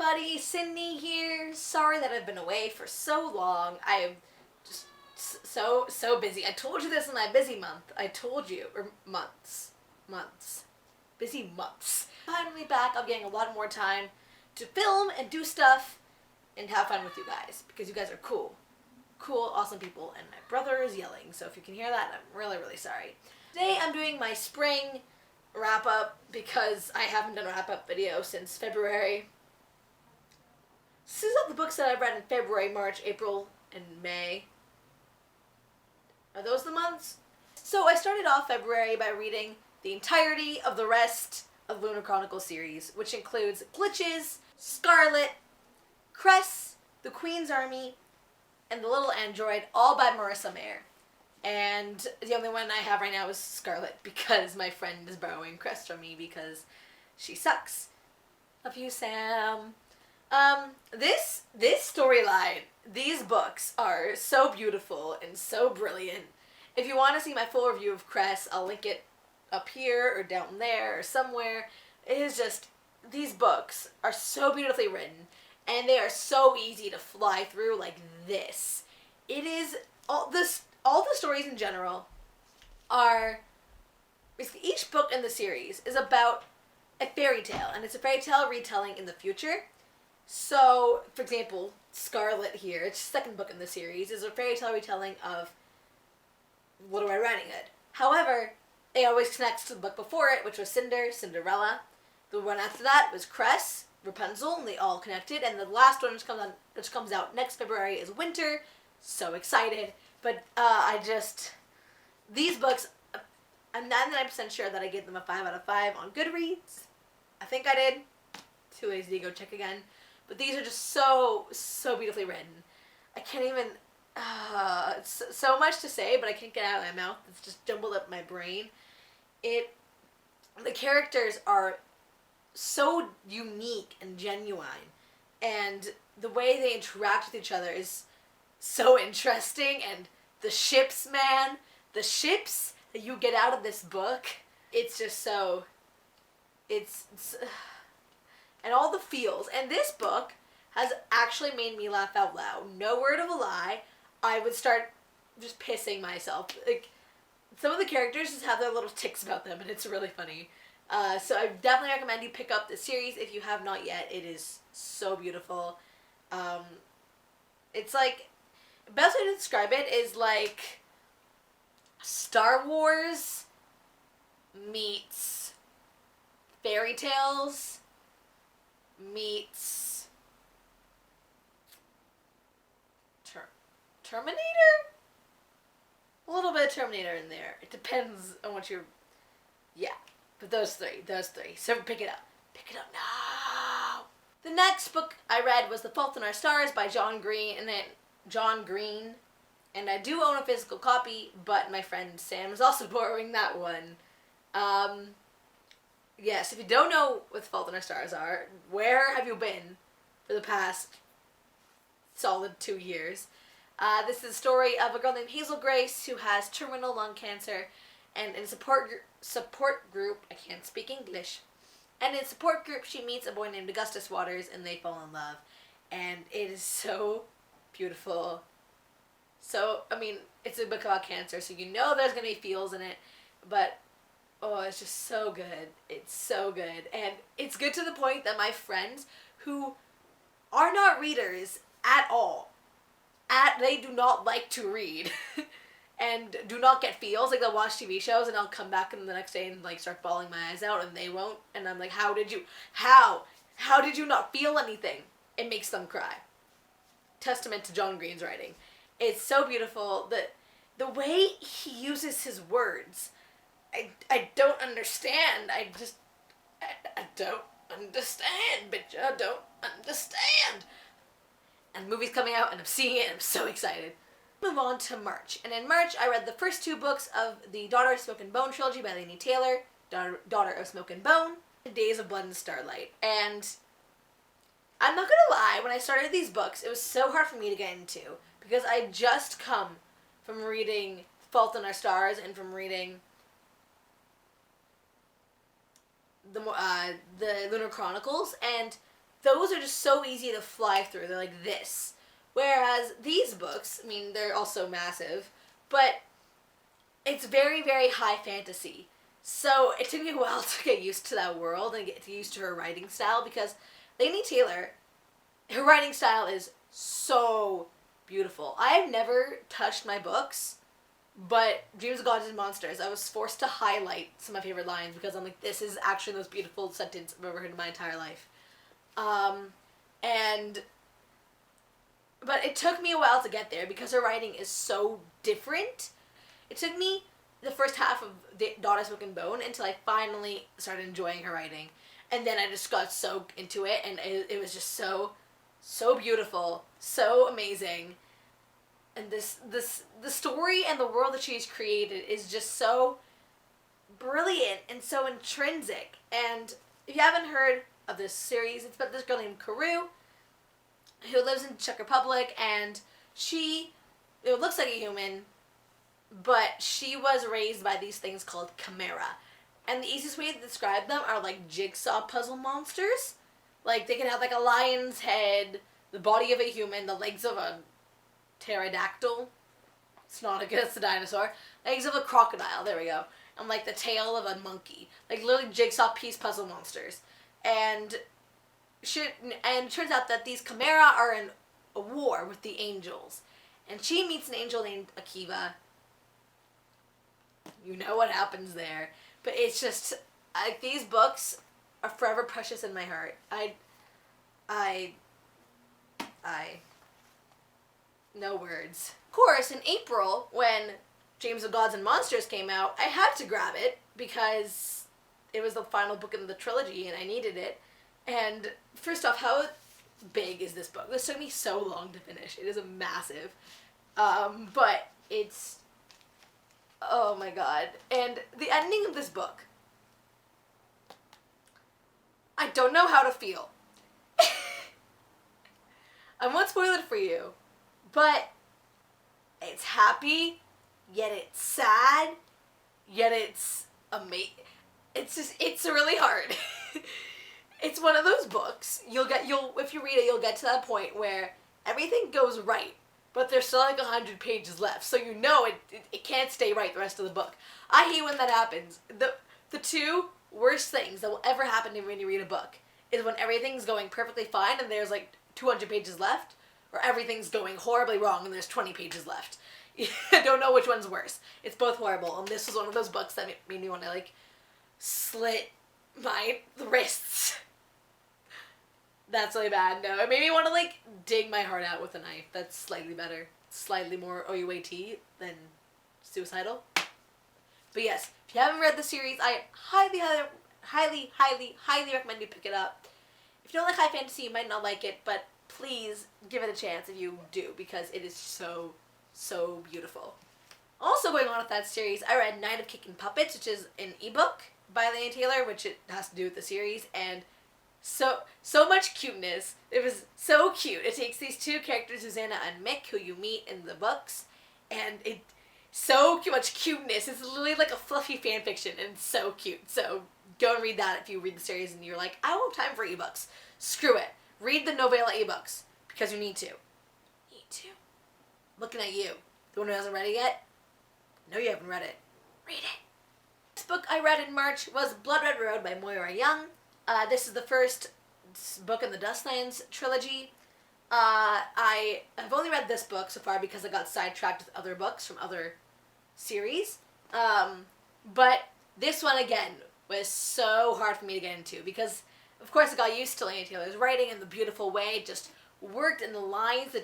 everybody, Sydney here. Sorry that I've been away for so long. I'm just so busy. I told you this in my busy month. I told you, or months. Busy months. Finally back, I'm getting a lot more time to film and do stuff and have fun with you guys because you guys are cool. Cool, awesome people, and my brother is yelling, so if you can hear that, I'm really, really sorry. Today I'm doing my spring wrap-up because I haven't done a wrap-up video since February. This is all the books that I've read in February, March, April, and May. Are those the months? So I started off February by reading the entirety of the rest of Lunar Chronicles series, which includes Glitches, Scarlet, Cress, The Queen's Army, and The Little Android, all by Marissa Mayer. And the only one I have right now is Scarlet because my friend is borrowing Cress from me because she sucks. Love you, Sam. This storyline, these books are so beautiful and so brilliant. If you want to see my full review of Cress, I'll link it up here or down there or somewhere. It is just, these books are so beautifully written and they are so easy to fly through like this. It is, all the stories in general are, basically each book in the series is about a fairy tale, and it's a fairy tale retelling in the future. So, for example, Scarlet here, it's the second book in the series, is a fairy tale retelling of Little Red Riding Hood. However, it always connects to the book before it, which was Cinderella. The one after that was Cress, Rapunzel, and they all connected. And the last one, which comes out next February, is Winter. So excited. But these books, I'm 99% sure that I gave them a 5 out of 5 on Goodreads. I think I did. Too lazy to go check again. But these are just so beautifully written. I can't even, it's so much to say, but I can't get it out of my mouth. It's just jumbled up my brain. The characters are so unique and genuine. And the way they interact with each other is so interesting. And the ships, man, the ships that you get out of this book, it's just so, it's and all the feels. And this book has actually made me laugh out loud. No word of a lie. I would start just pissing myself. Like, some of the characters just have their little tics about them, and it's really funny. So I definitely recommend you pick up the series if you have not yet. It is so beautiful. It's like, the best way to describe it is like Star Wars meets fairy tales meets Terminator? A little bit of Terminator in there. It depends on what you're, yeah. But those three. So pick it up. Pick it up now. The next book I read was The Fault in Our Stars by John Green. And I do own a physical copy, but my friend Sam is also borrowing that one. Yes, if you don't know what The Fault in Our Stars are, where have you been for the past solid 2 years? This is the story of a girl named Hazel Grace who has terminal lung cancer, and in a support group, I can't speak English, and in a support group she meets a boy named Augustus Waters, and they fall in love, and it is so beautiful. So, I mean, it's a book about cancer, so you know there's going to be feels in it, but, oh, it's just so good. It's so good, and it's good to the point that my friends who are not readers at all, they do not like to read and do not get feels. Like, they'll watch TV shows and I'll come back in the next day and like start bawling my eyes out, and they won't, and I'm like, how did you not feel anything? It makes them cry. Testament to John Green's writing. It's so beautiful. The way he uses his words, I don't understand. I don't understand, bitch. I don't understand. And the movie's coming out, and I'm seeing it, and I'm so excited. Move on to March. And in March, I read the first 2 books of the Daughter of Smoke and Bone trilogy by Laini Taylor, Daughter of Smoke and Bone, Days of Blood and Starlight. And I'm not gonna lie, when I started these books, it was so hard for me to get into, because I just come from reading Fault in Our Stars and from reading the Lunar Chronicles, and those are just so easy to fly through. They're like this. Whereas these books, I mean, they're also massive, but it's very, very high fantasy. So it took me a while to get used to that world and get used to her writing style, because Laini Taylor, her writing style is so beautiful. I have never touched my books, but Dreams of Gods and Monsters, I was forced to highlight some of my favorite lines, because I'm like, this is actually the most beautiful sentence I've ever heard in my entire life. But it took me a while to get there, because her writing is so different. It took me the first half of the Daughter's Book and Bone until I finally started enjoying her writing. And then I just got so into it, and it was just so beautiful, so amazing. And the story and the world that she's created is just so brilliant and so intrinsic. And if you haven't heard of this series, it's about this girl named Karou, who lives in Czech Republic, and it looks like a human, but she was raised by these things called chimera. And the easiest way to describe them are like jigsaw puzzle monsters. Like, they can have like a lion's head, the body of a human, the legs of a pterodactyl. It's not it's a dinosaur. Legs of a crocodile, there we go. And like the tail of a monkey. Like literally jigsaw piece puzzle monsters. And it turns out that these chimera are in a war with the angels. And she meets an angel named Akiva. You know what happens there. But it's just, like, these books are forever precious in my heart. No words. Of course, in April, when Dreams of Gods and Monsters came out, I had to grab it, because it was the final book in the trilogy, and I needed it. And first off, how big is this book? This took me so long to finish. It is a massive. But it's... Oh my god. And the ending of this book, I don't know how to feel. I won't spoil it for you, but it's happy, yet it's sad, yet it's amazing. It's really hard. It's one of those books, if you read it, you'll get to that point where everything goes right, but there's still like 100 pages left, so you know it can't stay right the rest of the book. I hate when that happens. The two worst things that will ever happen to you when you read a book is when everything's going perfectly fine and there's like 200 pages left, or everything's going horribly wrong and there's 20 pages left. I don't know which one's worse. It's both horrible, and this was one of those books that made me want to like slit my wrists. That's really bad. No, it made me want to like dig my heart out with a knife. That's slightly better. Slightly more OUAT than suicidal. But yes, if you haven't read the series, I highly recommend you pick it up. If you don't like high fantasy, you might not like it, but please give it a chance if you do, because it is so beautiful. Also going on with that series, I read Night of Kicking Puppets, which is an ebook by Laini Taylor, which it has to do with the series, and so much cuteness. It was so cute. It takes these two characters, Susanna and Mick, who you meet in the books, and it so much cuteness. It's literally like a fluffy fan fiction, and it's so cute. So go and read that if you read the series and you're like, I don't have time for ebooks. Screw it. Read the novella ebooks, because you need to. Looking at you. The one who hasn't read it yet? No, you haven't read it. Read it. This book I read in March was Blood Red Road by Moira Young. This is the first book in the Dustlands trilogy. I have only read this book so far because I got sidetracked with other books from other series. But this one, again, was so hard for me to get into because, of course, I got used to Laini Taylor's writing in the beautiful way. It just worked in the lines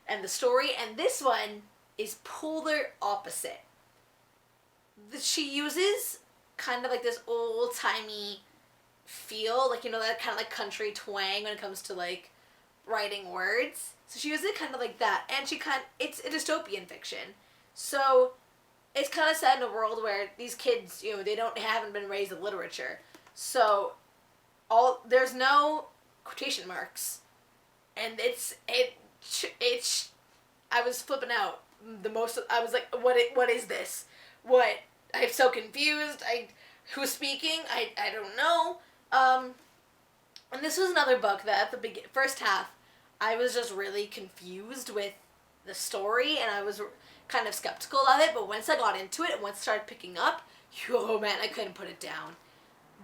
and the story. And this one is polar opposite. She uses kind of like this old-timey feel, like, you know, that kind of like country twang when it comes to like writing words. So she uses it kind of like that, and it's a dystopian fiction. So it's kind of set in a world where these kids, you know, haven't been raised with literature. So there's no quotation marks, and I was flipping out the most. I was like, what is this? What? I'm so confused. Who's speaking? I don't know. And this was another book that at the first half, I was just really confused with the story, and I was kind of skeptical of it, but once I got into it and once I started picking up, oh man, I couldn't put it down.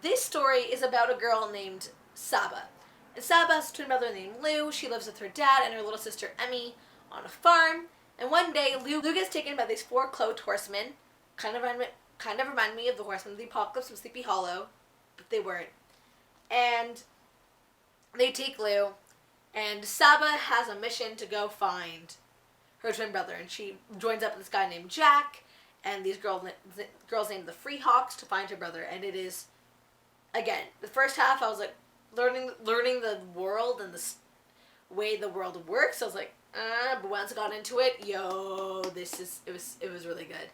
This story is about a girl named Saba. And Saba has a twin brother named Lou. She lives with her dad and her little sister Emmy on a farm. And one day, Lou gets taken by these 4 cloaked horsemen. Kind of remind me of the Horsemen of the Apocalypse from Sleepy Hollow, but they weren't. And they take Lou, and Saba has a mission to go find her twin brother, and she joins up with this guy named Jack, and these girls named the Freehawks to find her brother. And it is, again, the first half I was like learning the world and the way the world works. I was like, but once I got into it, it was really good.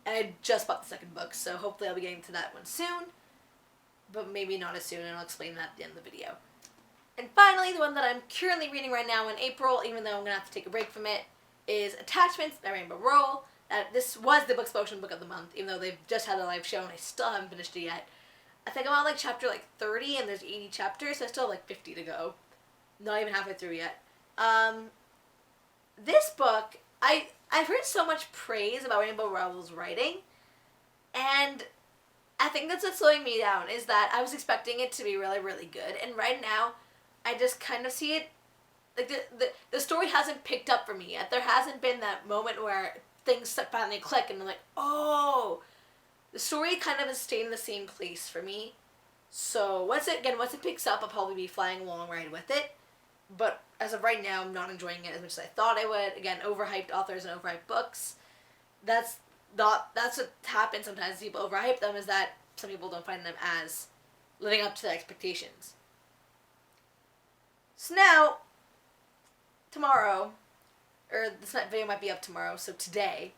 And I just bought the second book, so hopefully I'll be getting to that one soon, but maybe not as soon, and I'll explain that at the end of the video. And finally, the one that I'm currently reading right now in April, even though I'm going to have to take a break from it, is Attachments by Rainbow Rowell. This was the Booksplosion book of the month, even though they've just had a live show and I still haven't finished it yet. I think I'm on chapter 30 and there's 80 chapters, so I still have 50 to go. Not even halfway through yet. This book, I've heard so much praise about Rainbow Rowell's writing, and I think that's what's slowing me down, is that I was expecting it to be really, really good, and right now, I just kind of see it, the story hasn't picked up for me yet. There hasn't been that moment where things finally click, and I'm like, oh, the story kind of has stayed in the same place for me. So once it picks up, I'll probably be flying along right with it. But as of right now, I'm not enjoying it as much as I thought I would. Again, overhyped authors and overhyped books. That's what happens sometimes. People overhype them, is that some people don't find them as living up to their expectations. So now, tomorrow, or this video might be up tomorrow, so today,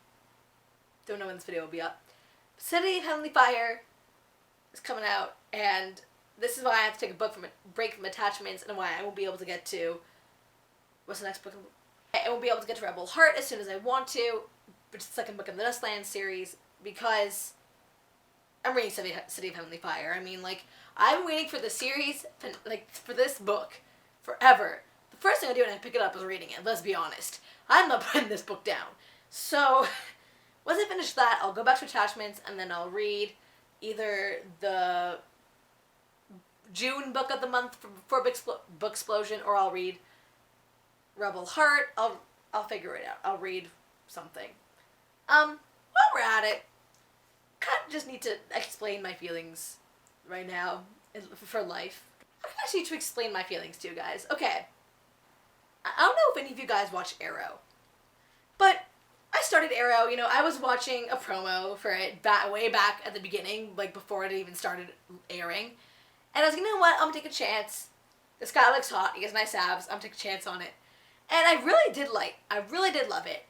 don't know when this video will be up, City of Heavenly Fire is coming out, and this is why I have to take a break from Attachments, and why I won't be able to get to, what's the next book? I won't be able to get to Rebel Heart as soon as I want to, which is the second book in the Dustland series, because I'm reading City of Heavenly Fire. I mean, I'm waiting for the series, for this book, forever. The first thing I do when I pick it up is reading it, let's be honest. I'm not putting this book down. So, once I finish that, I'll go back to Attachments, and then I'll read either the June book of the month for Booksplosion, or I'll read Rebel Heart. I'll figure it out. I'll read something. While we're at it, kind of just need to explain my feelings right now for life. I actually need to explain my feelings to you guys. Okay. I don't know if any of you guys watch Arrow, but I started Arrow, I was watching a promo for it way back at the beginning, before it even started airing. And I was like, you know what, I'm gonna take a chance. This guy looks hot, he has nice abs, I'm gonna take a chance on it. And I really did love it.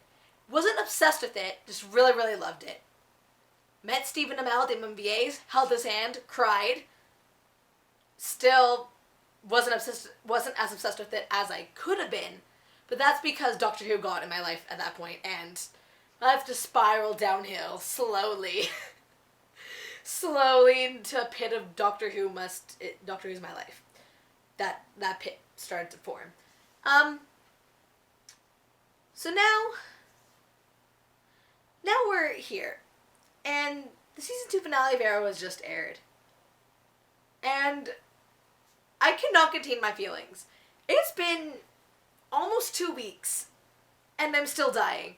Wasn't obsessed with it, just really, really loved it. Met Stephen Amell de Montvilliers, held his hand, cried. Still wasn't as obsessed with it as I could have been. But that's because Doctor Who got in my life at that point, and I have to spiral downhill slowly. Slowly into a pit of Doctor Who. Doctor Who's my life. That pit started to form. So now we're here, and the season 2 finale of Arrow has just aired, and I cannot contain my feelings. It's been almost 2 weeks, and I'm still dying.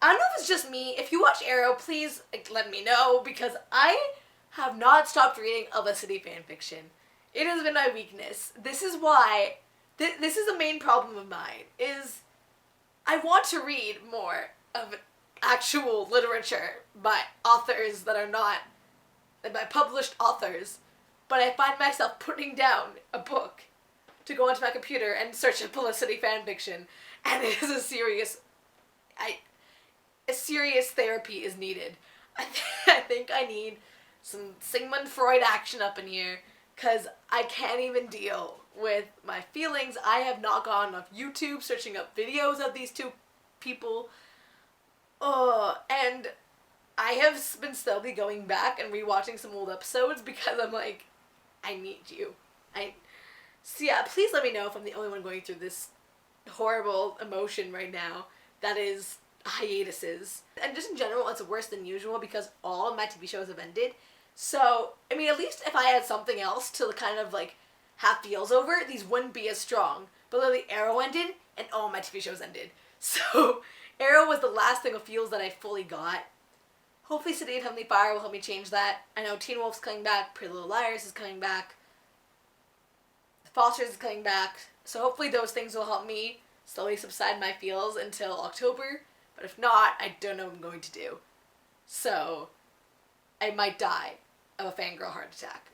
I don't know if it's just me. If you watch Arrow, please let me know, because I have not stopped reading Felicity fanfiction. It has been my weakness. This is why, this is the main problem of mine, is I want to read more of actual literature by authors that are not, by published authors, but I find myself putting down a book to go onto my computer and search for Felicity fanfiction, and it is a serious therapy is needed. I think I need some Sigmund Freud action up in here, because I can't even deal with my feelings. I have not gone off YouTube searching up videos of these two people. And I have been slowly going back and rewatching some old episodes, because I'm like, I need you. So yeah, please let me know if I'm the only one going through this horrible emotion right now. That is hiatuses. And just in general, it's worse than usual because all of my TV shows have ended. So, I mean, at least if I had something else to kind of like have feels over, these wouldn't be as strong. But literally, Arrow ended, and all my TV shows ended. So, Arrow was the last thing of feels that I fully got. Hopefully, City of Heavenly Fire will help me change that. I know Teen Wolf's coming back, Pretty Little Liars is coming back, The Fosters is coming back. So hopefully those things will help me slowly subside my feels until October. But if not, I don't know what I'm going to do. So, I might die of a fangirl heart attack.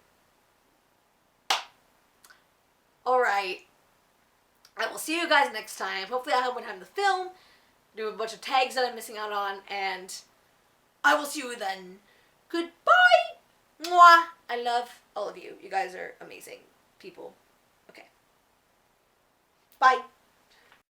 Alright. I will see you guys next time. Hopefully I have more time to film, do a bunch of tags that I'm missing out on, and I will see you then. Goodbye! Mwah! I love all of you. You guys are amazing people. Okay. Bye.